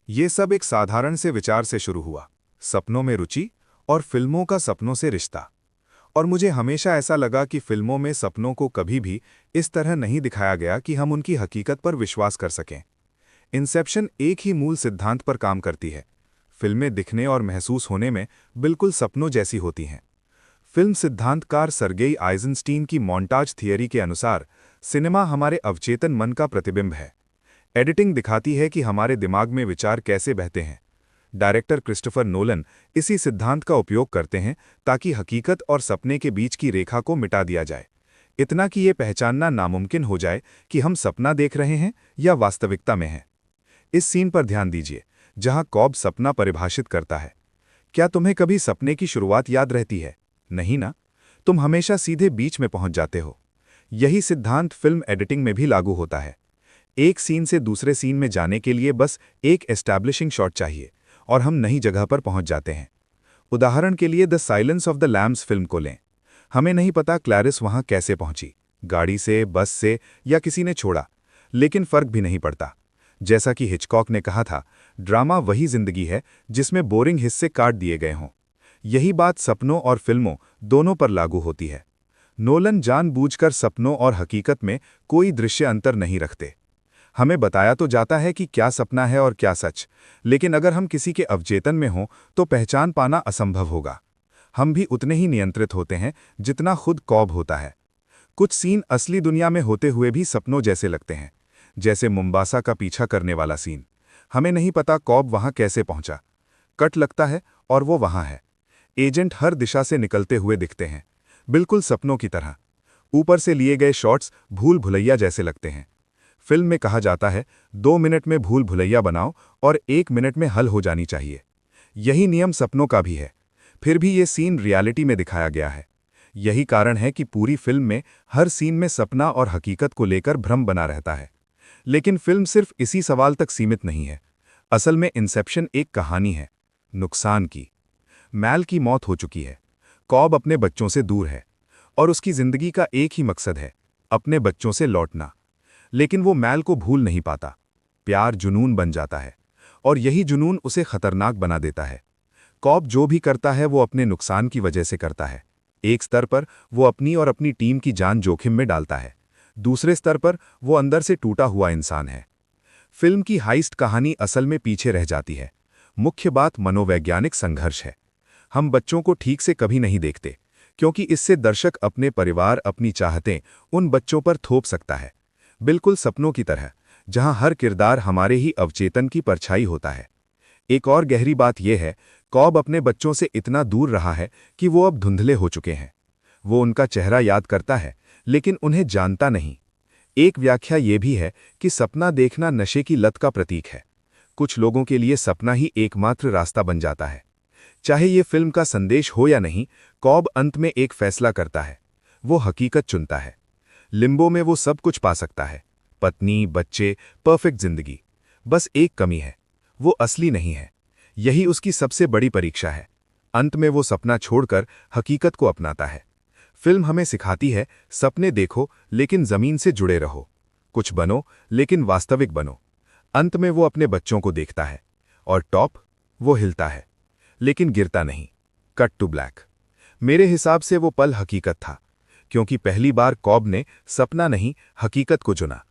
ये सब एक साधारण से विचार से शुरू हुआ, सपनों में रुचि और फिल्मों का सपनों से रिश्ता। और मुझे हमेशा ऐसा लगा कि फिल्मों में सपनों को कभी भी इस तरह नहीं दिखाया गया कि हम उनकी हकीकत पर विश्वास कर सकें। इंसेप्शन एक ही मूल सिद्धांत पर काम करती है। फिल्में दिखने और महसूस होने में बिल्कुल सपनों जैसी होती हैं। फिल्म सिद्धांतकार सर्गेई आइजनस्टीन की मोन्टाज थियरी के अनुसार सिनेमा हमारे अवचेतन मन का प्रतिबिंब है। एडिटिंग दिखाती है कि हमारे दिमाग में विचार कैसे बहते हैं। डायरेक्टर क्रिस्टोफर नोलन इसी सिद्धांत का उपयोग करते हैं ताकि हकीकत और सपने के बीच की रेखा को मिटा दिया जाए, इतना कि ये पहचानना नामुमकिन हो जाए कि हम सपना देख रहे हैं या वास्तविकता में हैं। इस सीन पर ध्यान दीजिए, जहां कॉब सपना परिभाषित करता है। क्या तुम्हें कभी सपने की शुरुआत याद रहती है? नहीं ना? तुम हमेशा सीधे बीच में पहुंच जाते हो। यही सिद्धांत फिल्म एडिटिंग में भी लागू होता है। एक सीन से दूसरे सीन में जाने के लिए बस एक एस्टैब्लिशिंग शॉट चाहिए और हम नई जगह पर पहुंच जाते हैं। उदाहरण के लिए the silence of the lambs film को लें। हमें नहीं पता क्लैरिस वहां कैसे पहुंची, गाड़ी से, बस से या किसी ने छोड़ा, लेकिन फर्क भी नहीं पड़ता। जैसा कि हिचकॉक ने कहा था, ड्रामा वही जिंदगी है जिसमें बोरिंग हिस्से काट दिए गए हों। यही बात सपनों और फिल्मों दोनों पर लागू होती है। नोलन जानबूझकर सपनों और हकीकत में कोई दृश्य अंतर नहीं रखते। हमें बताया तो जाता है कि क्या सपना है और क्या सच, लेकिन अगर हम किसी के अवचेतन में हों तो पहचान पाना असंभव होगा। हम भी उतने ही नियंत्रित होते हैं जितना खुद कॉब होता है। कुछ सीन असली दुनिया में होते हुए भी सपनों जैसे लगते हैं, जैसे मुंबासा का पीछा करने वाला सीन। हमें नहीं पता कॉब वहां कैसे पहुंचा। कट लगता है और वो वहां है। एजेंट हर दिशा से निकलते हुए दिखते हैं, बिल्कुल सपनों की तरह। ऊपर से लिए गए शॉट्स भूल भुलैया जैसे लगते हैं। फिल्म में कहा जाता है, 2 मिनट में भूल भुलैया बनाओ और 1 मिनट में हल हो जानी चाहिए। यही नियम सपनों का भी है। फिर भी ये सीन रियलिटी में दिखाया गया है। यही कारण है कि पूरी फिल्म में हर सीन में सपना और हकीकत को लेकर भ्रम बना रहता है। लेकिन फिल्म सिर्फ इसी सवाल तक सीमित नहीं है। असल में इंसेप्शन एक कहानी है, नुकसान की। मैल की मौत हो चुकी है। कॉब अपने बच्चों से दूर है और उसकी जिंदगी का एक ही मकसद है, अपने बच्चों से लौटना। लेकिन वो मैल को भूल नहीं पाता। प्यार जुनून बन जाता है और यही जुनून उसे खतरनाक बना देता है। कॉब जो भी करता है वो अपने नुकसान की वजह से करता है। एक स्तर पर वो अपनी और अपनी टीम की जान जोखिम में डालता है, दूसरे स्तर पर वो अंदर से टूटा हुआ इंसान है। फिल्म की हाइस्ट कहानी असल में पीछे रह जाती है। मुख्य बात मनोवैज्ञानिक संघर्ष है। हम बच्चों को ठीक से कभी नहीं देखते, क्योंकि इससे दर्शक अपने परिवार, अपनी चाहतें उन बच्चों पर थोप सकता है, बिल्कुल सपनों की तरह, जहां हर किरदार हमारे ही अवचेतन की परछाई होता है। एक और गहरी बात यह है, कॉब अपने बच्चों से इतना दूर रहा है कि वो अब धुंधले हो चुके हैं। वो उनका चेहरा याद करता है, लेकिन उन्हें जानता नहीं। एक व्याख्या ये भी है कि सपना देखना नशे की लत का प्रतीक है। कुछ लोगों के लिए सपना ही एकमात्र रास्ता बन जाता है। चाहे ये फिल्म का संदेश हो या नहीं, कॉब अंत में एक फैसला करता है। वो हकीकत चुनता है। लिम्बो में वो सब कुछ पा सकता है, पत्नी, बच्चे, परफेक्ट जिंदगी। बस एक कमी है, वो असली नहीं है। यही उसकी सबसे बड़ी परीक्षा है। अंत में वो सपना छोड़कर हकीकत को अपनाता है। फिल्म हमें सिखाती है, सपने देखो लेकिन जमीन से जुड़े रहो। कुछ बनो लेकिन वास्तविक बनो। अंत में वो अपने बच्चों को देखता है और टॉप, वो हिलता है लेकिन गिरता नहीं। Cut to black. मेरे हिसाब से वो पल हकीकत था, क्योंकि पहली बार कॉब ने सपना नहीं, हकीकत को चुना।